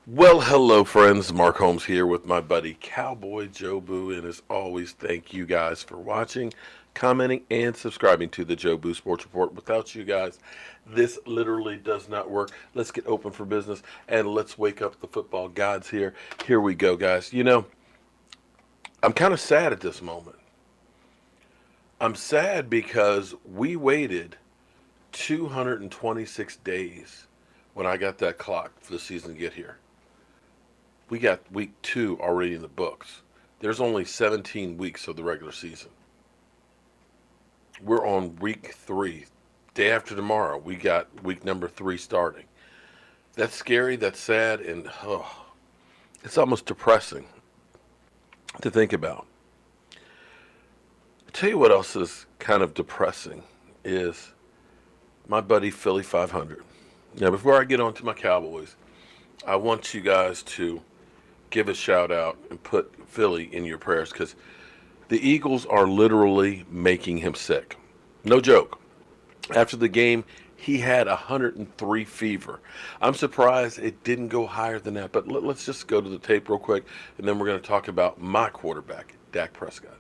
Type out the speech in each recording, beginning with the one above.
Well, hello, friends. Mark Holmes here with my buddy Cowboy Joe Boo. And as always, thank you guys for watching, commenting, and subscribing to the Joe Boo Sports Report. Without you guys, this literally does not work. Let's get open for business and let's wake up the football gods here. Here we go, guys. I'm kind of sad at this moment. I'm sad because we waited 226 days when I got that clock for the season to get here. We got week 2 already in the books. There's only 17 weeks of the regular season. We're on week 3. Day after tomorrow, we got week number 3 starting. That's scary, that's sad, and it's almost depressing to think about. I'll tell you what else is kind of depressing is my buddy Philly 500. Now, before I get on to my Cowboys, I want you guys to give a shout out and put Philly in your prayers because the Eagles are literally making him sick. No joke. After the game, he had 103 fever. I'm surprised it didn't go higher than that, but let's just go to the tape real quick, and then we're going to talk about my quarterback, Dak Prescott.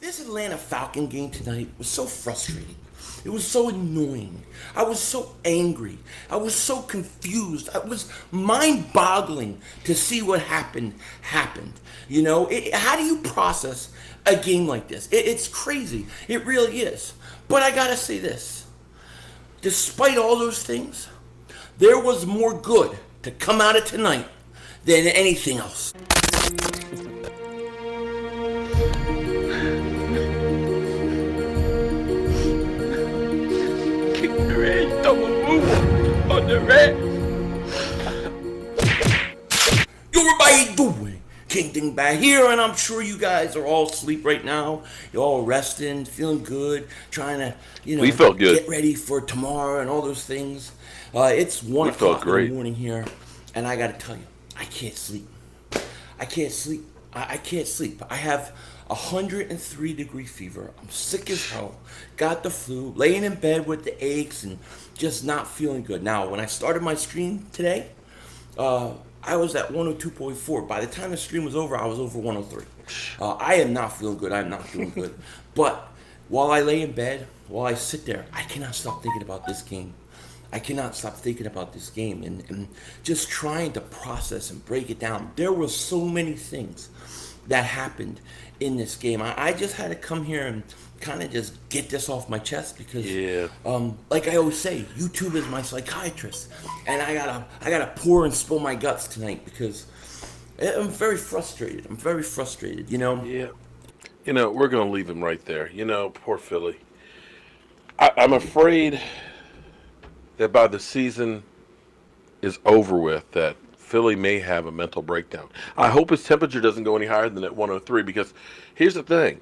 This Atlanta Falcon game tonight was so frustrating. It was so annoying. I was so angry. I was so confused. It was mind-boggling to see what happened. How do you process a game like this? It's crazy. It really is. But I gotta say this. Despite all those things, there was more good to come out of tonight than anything else. On the red. Yo, everybody doing? King Ding back here, and I'm sure you guys are all asleep right now. You're all resting, feeling good, trying to, We felt good. get ready for tomorrow and all those things. It's 1 We felt o'clock in great. the morning here, and I gotta tell you, I can't sleep. I can't sleep. I can't sleep. I have 103-degree fever. I'm sick as hell. Got the flu. Laying in bed with the aches and just not feeling good. Now, when I started my stream today, I was at 102.4. By the time the stream was over, I was over 103. I am not feeling good. I'm not doing good. But while I lay in bed, while I sit there, I cannot stop thinking about this game. I cannot stop thinking about this game and just trying to process and break it down. There were so many things that happened in this game. I just had to come here and kind of just get this off my chest because, like I always say, YouTube is my psychiatrist, and I gotta pour and spill my guts tonight because I'm very frustrated. I'm very frustrated. Yeah. We're going to leave him right there. Poor Philly. I'm afraid that by the season is over with, that Philly may have a mental breakdown. I hope his temperature doesn't go any higher than at 103 because here's the thing.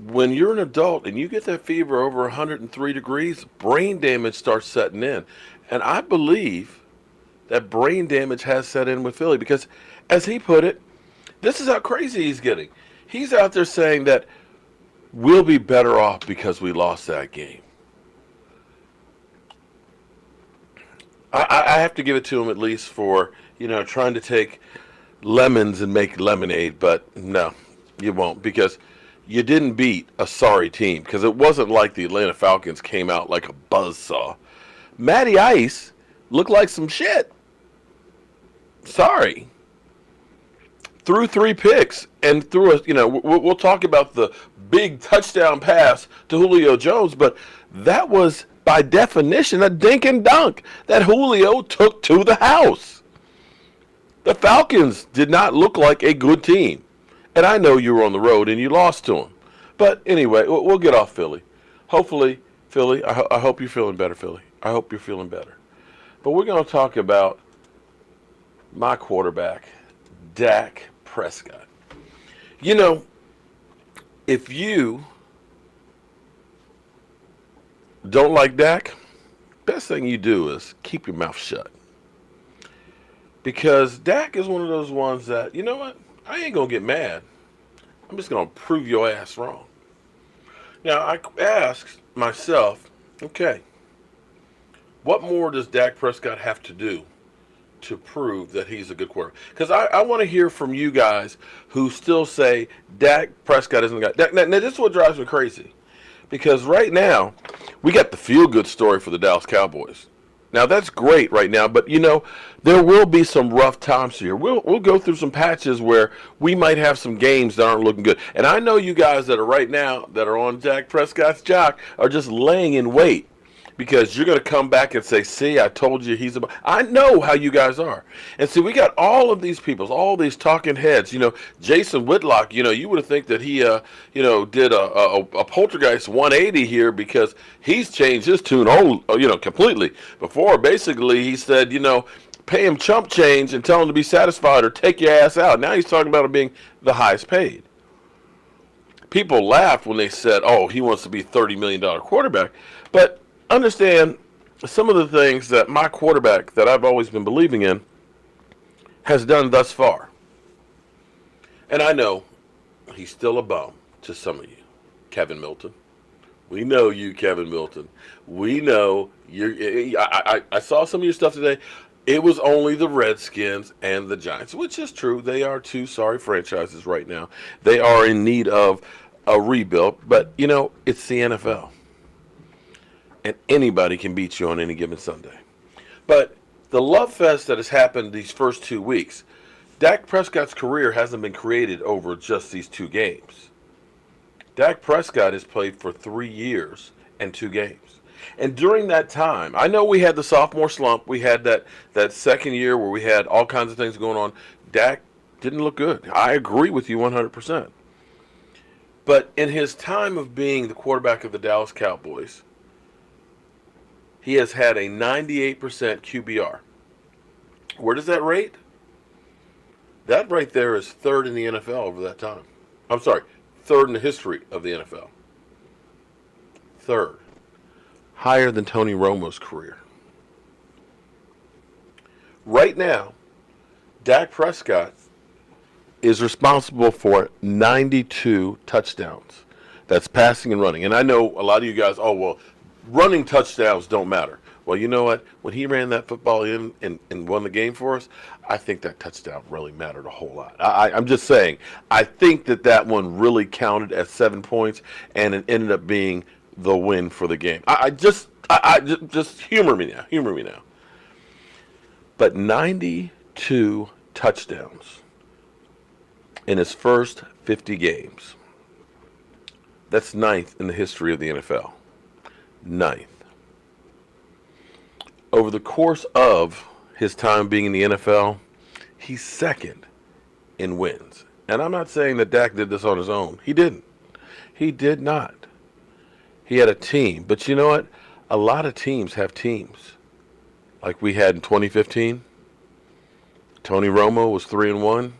When you're an adult and you get that fever over 103 degrees, brain damage starts setting in. And I believe that brain damage has set in with Philly because, as he put it, this is how crazy he's getting. He's out there saying that we'll be better off because we lost that game. I have to give it to him at least for, trying to take lemons and make lemonade, but no, you won't because you didn't beat a sorry team because it wasn't like the Atlanta Falcons came out like a buzzsaw. Matty Ice looked like some shit. Sorry. Threw 3 picks and threw we'll talk about the big touchdown pass to Julio Jones, but that was by definition a dink and dunk that Julio took to the house. The Falcons did not look like a good team. And I know you were on the road and you lost to them. But anyway, we'll get off Philly. Hopefully, Philly, I hope you're feeling better, Philly. I hope you're feeling better. But we're going to talk about my quarterback, Dak Prescott. If you don't like Dak, best thing you do is keep your mouth shut. Because Dak is one of those ones that, you know what? I ain't going to get mad. I'm just going to prove your ass wrong. Now, I asked myself, okay, what more does Dak Prescott have to do to prove that he's a good quarterback? Because I want to hear from you guys who still say Dak Prescott isn't the guy. Now, this is what drives me crazy. Because right now, we got the feel-good story for the Dallas Cowboys. Now, that's great right now, but, there will be some rough times here. We'll go through some patches where we might have some games that aren't looking good. And I know you guys that are right now, that are on Dak Prescott's jock, are just laying in wait. Because you're going to come back and say, see, I told you he's about. I know how you guys are. And see, we got all of these people, all these talking heads. Jason Whitlock, you would have think that he, did a poltergeist 180 here because he's changed his tune, completely. Before, basically, he said, pay him chump change and tell him to be satisfied or take your ass out. Now he's talking about him being the highest paid. People laughed when they said, oh, he wants to be $30 million quarterback. But understand some of the things that my quarterback that I've always been believing in has done thus far. And I know he's still a bum to some of you. Kevin Milton. We know you, Kevin Milton. We know you. I saw some of your stuff today. It was only the Redskins and the Giants, which is true. They are two sorry franchises right now. They are in need of a rebuild. But, it's the NFL. And anybody can beat you on any given Sunday. But the love fest that has happened these first 2 weeks, Dak Prescott's career hasn't been created over just these 2 games. Dak Prescott has played for 3 years and 2 games. And during that time, I know we had the sophomore slump. We had that second year where we had all kinds of things going on. Dak didn't look good. I agree with you 100%. But in his time of being the quarterback of the Dallas Cowboys, he has had a 98% QBR. Where does that rate? That right there is third in the NFL over that time. I'm sorry, third in the history of the NFL. Third. Higher than Tony Romo's career. Right now, Dak Prescott is responsible for 92 touchdowns. That's passing and running. And I know a lot of you guys, running touchdowns don't matter. Well, you know what? When he ran that football in and won the game for us, I think that touchdown really mattered a whole lot. I'm just saying, I think that one really counted as 7 points, and it ended up being the win for the game. Just humor me now. Humor me now. But 92 touchdowns in his first 50 games. That's 9th in the history of the NFL. 9th. Over the course of his time being in the NFL, he's 2nd in wins. And I'm not saying that Dak did this on his own. He didn't. He did not. He had a team. But you know what? A lot of teams have teams. Like we had in 2015. Tony Romo was 3-1.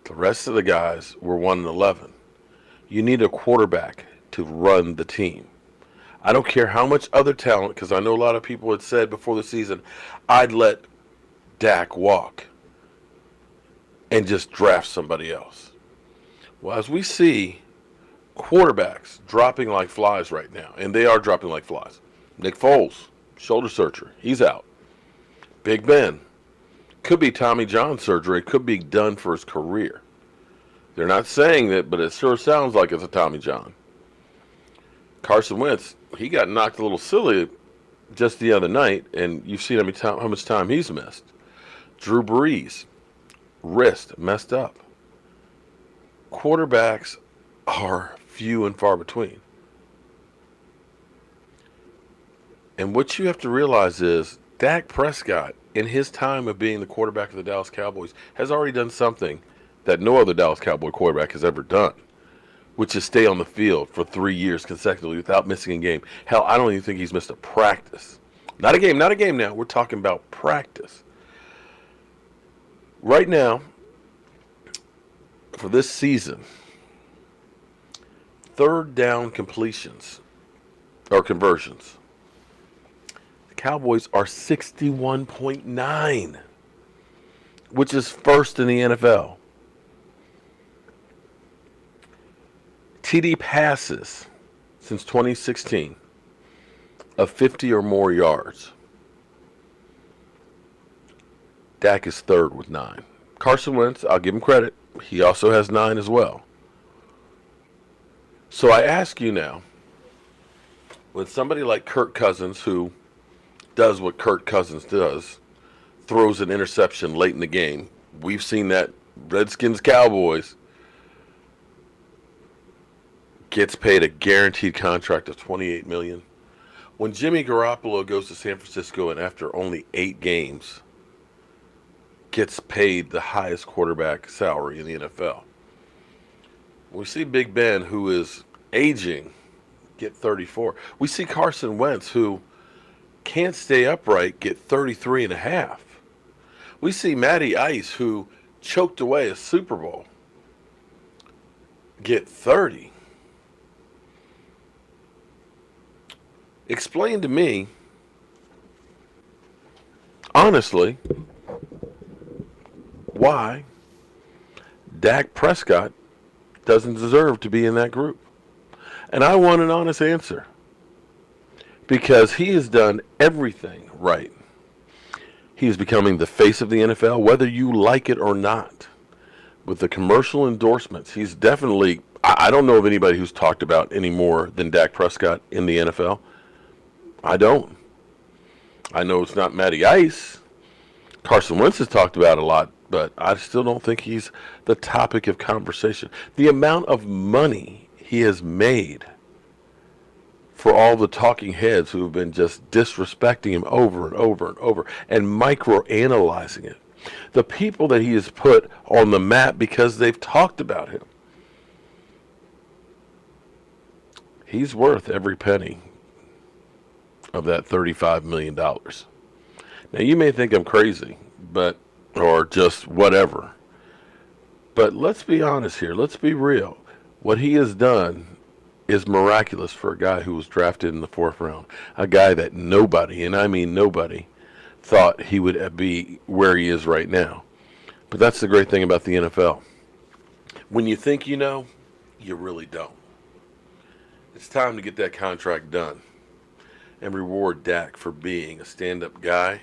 The rest of the guys were 1-11. You need a quarterback to run the team. I don't care how much other talent, because I know a lot of people had said before the season, I'd let Dak walk and just draft somebody else. Well, as we see quarterbacks dropping like flies right now, and they are dropping like flies. Nick Foles, shoulder surgery, he's out. Big Ben, could be Tommy John surgery, could be done for his career. They're not saying that, but it sure sounds like it's a Tommy John. Carson Wentz, he got knocked a little silly just the other night, and you've seen how much time he's missed. Drew Brees, wrist messed up. Quarterbacks are few and far between. And what you have to realize is Dak Prescott, in his time of being the quarterback of the Dallas Cowboys, has already done something that no other Dallas Cowboy quarterback has ever done, which is stay on the field for 3 years consecutively without missing a game. Hell, I don't even think he's missed a practice. Not a game now. We're talking about practice. Right now, for this season, third down completions or conversions. The Cowboys are 61.9, which is first in the NFL. TD passes since 2016 of 50 or more yards. Dak is third with 9. Carson Wentz, I'll give him credit. He also has 9 as well. So I ask you now, with somebody like Kirk Cousins, who does what Kirk Cousins does, throws an interception late in the game. We've seen that. Redskins Cowboys gets paid a guaranteed contract of $28 million. When Jimmy Garoppolo goes to San Francisco and after only 8 games gets paid the highest quarterback salary in the NFL. We see Big Ben, who is aging, get 34. We see Carson Wentz, who can't stay upright, get 33 and a half. We see Matty Ice, who choked away a Super Bowl, get 30. Explain to me, honestly, why Dak Prescott doesn't deserve to be in that group. And I want an honest answer. Because he has done everything right. He is becoming the face of the NFL, whether you like it or not. With the commercial endorsements, he's definitely, I don't know of anybody who's talked about any more than Dak Prescott in the NFL. I don't. I know it's not Matty Ice. Carson Wentz is talked about a lot, but I still don't think he's the topic of conversation. The amount of money he has made for all the talking heads who have been just disrespecting him over and over and over and micro-analyzing it. The people that he has put on the map because they've talked about him. He's worth every penny of that $35 million. Now, you may think I'm crazy, or just whatever. But let's be honest here. Let's be real. What he has done is miraculous for a guy who was drafted in the 4th round. A guy that nobody, and I mean nobody, thought he would be where he is right now. But that's the great thing about the NFL. When you think you know, you really don't. It's time to get that contract done and reward Dak for being a stand-up guy,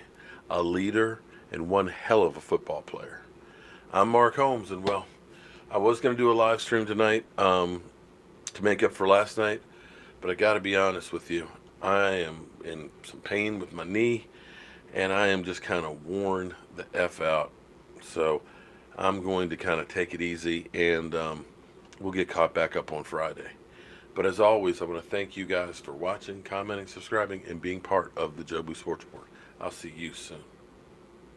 a leader, and one hell of a football player. I'm Mark Holmes, and well, I was going to do a live stream tonight to make up for last night, but I got to be honest with you. I am in some pain with my knee, and I am just kind of worn the F out. So I'm going to kind of take it easy, and we'll get caught back up on Friday. But as always, I want to thank you guys for watching, commenting, subscribing, and being part of the Jobu Sports Board. I'll see you soon.